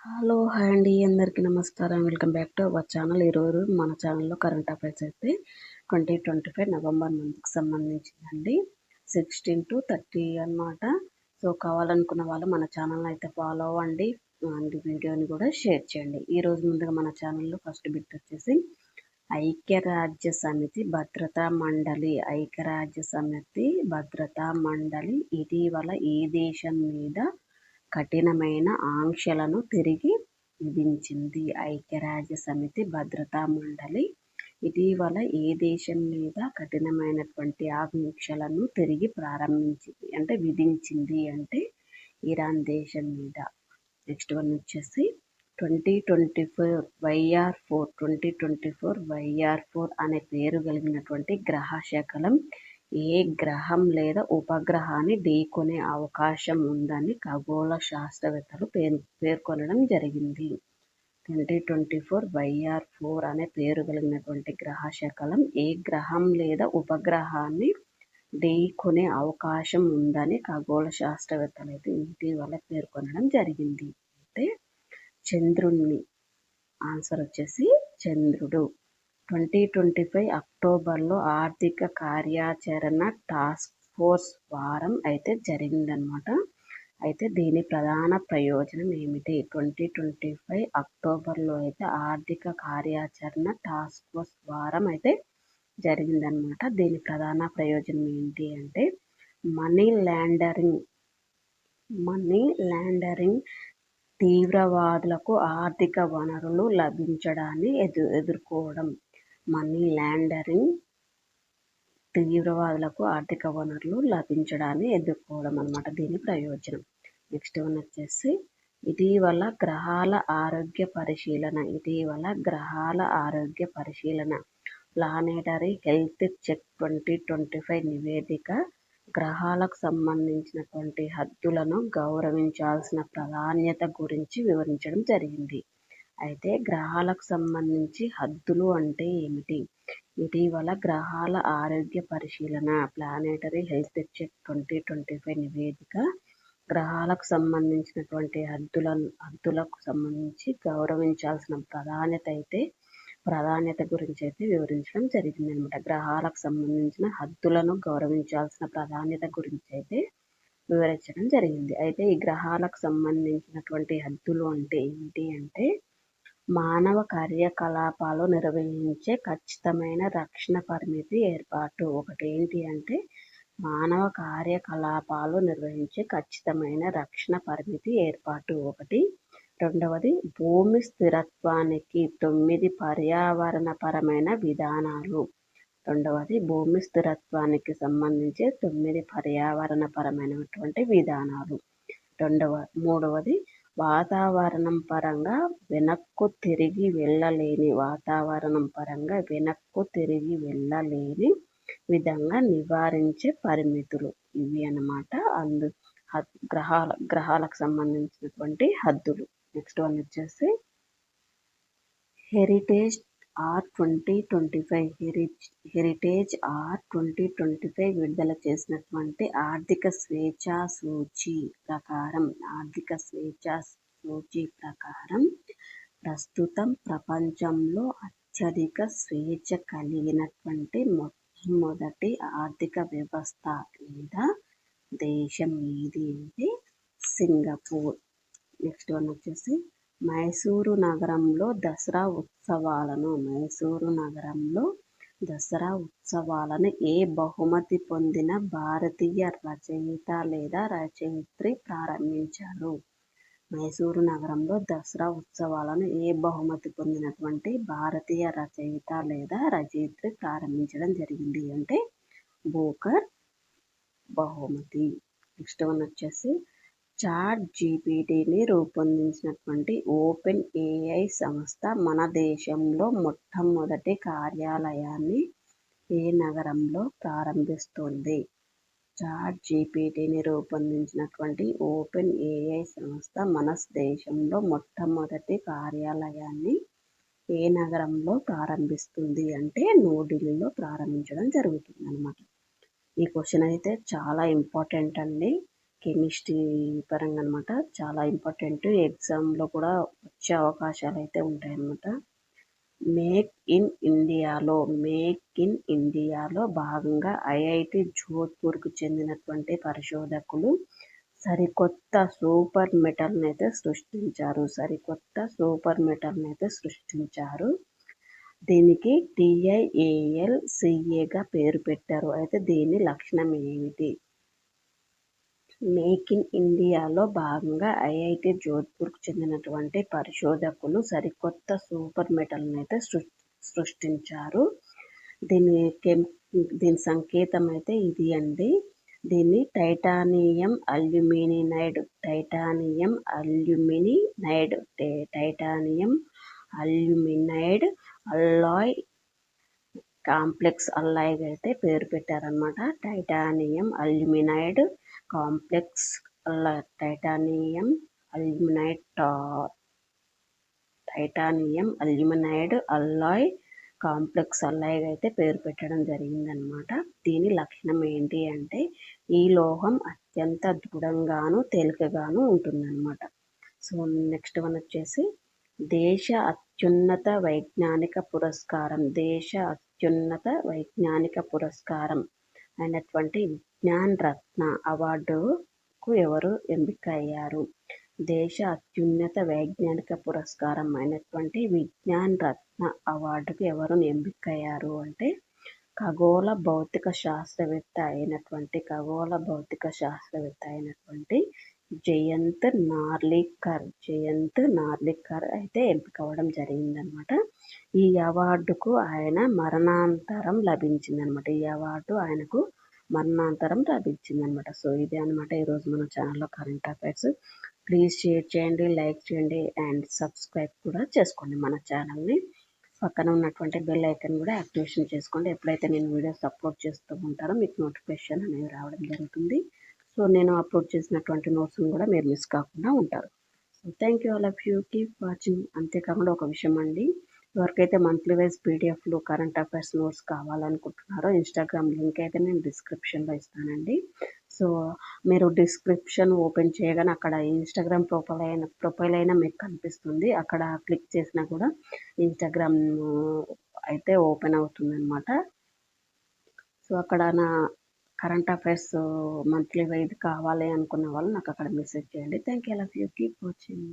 Hello! Hi అండి. అందరికీ నమస్కారం. Welcome back to our channel. ఈరోజు మన ఛానల్‌లో కరెంట్ అఫైర్స్ అయితే 2025 నవంబర్ మంత్‌కి సంబంధించిందండి. 16-30 అన్నమాట. సో, కావాలనుకున్న వాళ్ళు మన ఛానల్‌ని అయితే ఫాలో అవ్వండి. అండ్ వీడియోని కూడా షేర్ చేయండి. ఈరోజు ముందుగా మన ఛానల్‌లో ఫస్ట్ బిట్ వచ్చేసి ఐక్యరాజ్య సమితి భద్రతా మండలి భద్రతా మండలి ఇటీవల ఏ దేశం మీద కఠినమైన ఆంక్షలను తిరిగి విధించింది? ఐక్యరాజ్య సమితి భద్రతా మండలి ఇటీవల ఏ దేశం మీద కఠినమైనటువంటి ఆంక్షలను తిరిగి విధించింది అంటే ఇరాన్ దేశం మీద. నెక్స్ట్ వన్ వచ్చేసి 2024 YR4 అనే పేరు కలిగినటువంటి గ్రహ శకలం ఏ గ్రహం లేదా ఉపగ్రహాన్ని ఢీకొనే అవకాశం ఉందని ఖగోళ శాస్త్రవేత్తలు పేర్కొనడం జరిగింది. 2024 YR4 అనే పేరు కలిగినటువంటి గ్రహ శకలం ఏ గ్రహం లేదా ఉపగ్రహాన్ని ఢీకొనే అవకాశం ఉందని ఖగోళ శాస్త్రవేత్తలు అయితే ఇటీవల పేర్కొనడం జరిగింది. అంటే చంద్రుణ్ణి. ఆన్సర్ వచ్చేసి చంద్రుడు. 2025 అక్టోబర్లో ఆర్థిక కార్యాచరణ టాస్క్ ఫోర్స్ వారం అయితే జరిగిందనమాట. అయితే దీని ప్రధాన ప్రయోజనం ఏమిటి? 2025 అక్టోబర్లో అయితే ఆర్థిక కార్యాచరణ టాస్క్ ఫోర్స్ వారం అయితే జరిగిందనమాట. దీని ప్రధాన ప్రయోజనం ఏంటి అంటే మనీ లాండరింగ్ తీవ్రవాదులకు ఆర్థిక వనరులు లభించడాన్ని ఎదుర్కోవడం. మనీ లాండరింగ్ తీవ్రవాదులకు ఆర్థిక వనరులు లభించడాన్ని ఎదుర్కోవడం అన్నమాట దీని ప్రయోజనం. నెక్స్ట్ వన్ వచ్చేసి ఇటీవల గ్రహాల ఆరోగ్య పరిశీలన ప్లానెటరీ హెల్త్ చెక్ 2025 నివేదిక గ్రహాలకు సంబంధించినటువంటి హద్దులను గౌరవించాల్సిన ప్రాధాన్యత గురించి వివరించడం జరిగింది. అయితే గ్రహాలకు సంబంధించి హద్దులు అంటే ఏమిటి? ఇటీవల గ్రహాల ఆరోగ్య పరిశీలన ప్లానెటరీ హెల్త్ చెక్ 2025 నివేదిక గ్రహాలకు సంబంధించినటువంటి హద్దులకు సంబంధించి గౌరవించాల్సిన ప్రాధాన్యత గురించి అయితే వివరించడం జరిగింది అనమాట. గ్రహాలకు సంబంధించిన హద్దులను గౌరవించాల్సిన ప్రాధాన్యత గురించి అయితే వివరించడం జరిగింది. అయితే ఈ గ్రహాలకు సంబంధించినటువంటి హద్దులు అంటే ఏమిటి అంటే మానవ కార్యకలాపాలు నిర్వహించే ఖచ్చితమైన రక్షణ పరిమితి ఏర్పాటు. ఒకటి ఏంటి అంటే మానవ కార్యకలాపాలు నిర్వహించే ఖచ్చితమైన రక్షణ పరిమితి ఏర్పాటు ఒకటి. రెండవది భూమి స్థిరత్వానికి 9 పర్యావరణపరమైన విధానాలు. భూమి స్థిరత్వానికి సంబంధించి 9 పర్యావరణపరమైనటువంటి విధానాలు. మూడవది వాతావరణం పరంగా వెనక్కు తిరిగి వెళ్ళలేని విధంగా నివారించే పరిమితులు ఇవి అన్నమాట. గ్రహాలకు సంబంధించినటువంటి హద్దులు. నెక్స్ట్ వన్ వచ్చేసి హెరిటేజ్ ఆర్ 2025 విడుదల చేసినటువంటి ఆర్థిక స్వేచ్ఛా సూచీ ప్రకారం ప్రస్తుతం ప్రపంచంలో అత్యధిక స్వేచ్ఛ కలిగినటువంటి మొట్టమొదటి ఆర్థిక వ్యవస్థ లేదా దేశం ఏది అంటే సింగపూర్. నెక్స్ట్ వన్ వచ్చేసి మైసూరు నగరంలో దసరా ఉత్సవాలను ఏ బహుమతి పొందిన భారతీయ రచయిత లేదా రచయిత్రి ప్రారంభించారు? మైసూరు నగరంలో దసరా ఉత్సవాలను ఏ బహుమతి పొందినటువంటి భారతీయ రచయిత లేదా రచయిత్రి ప్రారంభించడం జరిగింది అంటే బూకర్ బహుమతి. నెక్స్ట్ వన్ వచ్చేసి చాట్ జీపీటీని రూపొందించినటువంటి ఓపెన్ ఏఐ సంస్థ మన దేశంలో మొట్టమొదటి కార్యాలయాన్ని ఏ నగరంలో ప్రారంభిస్తుంది? చాట్ జీపీటీని రూపొందించినటువంటి ఓపెన్ ఏఐ సంస్థ మన దేశంలో మొట్టమొదటి కార్యాలయాన్ని ఏ నగరంలో ప్రారంభిస్తుంది అంటే న్యూఢిల్లీలో ప్రారంభించడం జరుగుతుంది అన్నమాట. ఈ క్వశ్చన్ అయితే చాలా ఇంపార్టెంట్ అండి. కెమిస్ట్రీ పరంగా అనమాట. చాలా ఇంపార్టెంట్, ఎగ్జామ్లో కూడా వచ్చే అవకాశాలు అయితే ఉంటాయన్నమాట. మేక్ ఇన్ ఇండియాలో భాగంగా ఐఐటి జోధ్పూర్కు చెందినటువంటి పరిశోధకులు సరికొత్త సూపర్ మెటల్ని అయితే సృష్టించారు. దీనికి TIALCAగా పేరు పెట్టారు. అయితే దీని లక్షణం ఏమిటి? మేక్ ఇన్ ఇండియాలో భాగంగా ఐఐటి జోధ్పూర్కు చెందినటువంటి పరిశోధకులు సరికొత్త సూపర్ మెటల్ని అయితే సృష్టించారు. దీని సంకేతం అయితే ఇది అండి. దీన్ని టైటానియం అల్యూమినైడ్ అల్లాయ్ కాంప్లెక్స్ అల్లాయ్గా అయితే పేరు పెట్టారనమాట. టైటానియం అల్యూమినైడ్ అల్లాయ్ కాంప్లెక్స్ అల్లాయ్గా అయితే పేరు పెట్టడం జరిగిందనమాట. దీని లక్షణం ఏంటి అంటే ఈ లోహం అత్యంత దృఢంగాను తేలికగాను ఉంటుందన్నమాట. సో నెక్స్ట్ వన్ వచ్చేసి దేశ అత్యున్నత వైజ్ఞానిక పురస్కారం అయినటువంటి విజ్ఞాన్ రత్న అవార్డుకు ఎవరు ఎంపికయ్యారు? దేశ అత్యున్నత వైజ్ఞానిక పురస్కారం అయినటువంటి విజ్ఞాన్ రత్న అవార్డుకు ఎవరు ఎంపికయ్యారు అంటే ఖగోళ భౌతిక శాస్త్రవేత్త అయినటువంటి జయంత్ నార్లికర్ అయితే ఎంపికవడం జరిగిందనమాట. ఈ అవార్డుకు ఆయన మరణాంతరం లభించిందనమాట. సో ఇదే అనమాట ఈరోజు మన ఛానల్లో కరెంట్ అఫైర్స్. ప్లీజ్ షేర్ చేయండి, లైక్ చేయండి అండ్ సబ్స్క్రైబ్ కూడా చేసుకోండి మన ఛానల్ని. పక్కన ఉన్నటువంటి బెల్ ఐకాన్ కూడా యాక్టివేషన్ చేసుకోండి. ఎప్పుడైతే నేను వీడియోస్ అప్లోడ్ చేస్తూ ఉంటారో మీకు నోటిఫికేషన్ అనేది రావడం జరుగుతుంది. సో నేను అప్లోడ్ చేసినటువంటి నోట్స్ని కూడా మీరు మిస్ కాకుండా ఉంటారు. So thank you all of you, keep watching. అంతేకాకుండా ఒక విషయం అండి, ఎవరికైతే మంత్లీ వైజ్ పీడిఎఫ్లు కరెంట్ అఫైర్స్ నోట్స్ కావాలనుకుంటున్నారో ఇన్స్టాగ్రామ్ లింక్ అయితే నేను డిస్క్రిప్షన్లో ఇస్తానండి. సో మీరు డిస్క్రిప్షన్ ఓపెన్ చేయగానే అక్కడ ఇన్స్టాగ్రామ్ ప్రొఫైల్ అయినా మీకు కనిపిస్తుంది. అక్కడ క్లిక్ చేసినా కూడా ఇన్స్టాగ్రామ్ అయితే ఓపెన్ అవుతుందన్నమాట. సో అక్కడ నా కరెంట్ అఫైర్స్ మంత్లీ వైజ్ కావాలి అనుకున్న వాళ్ళు నాకు అక్కడ మెసేజ్ చేయండి. Thank you all of you, keep watching.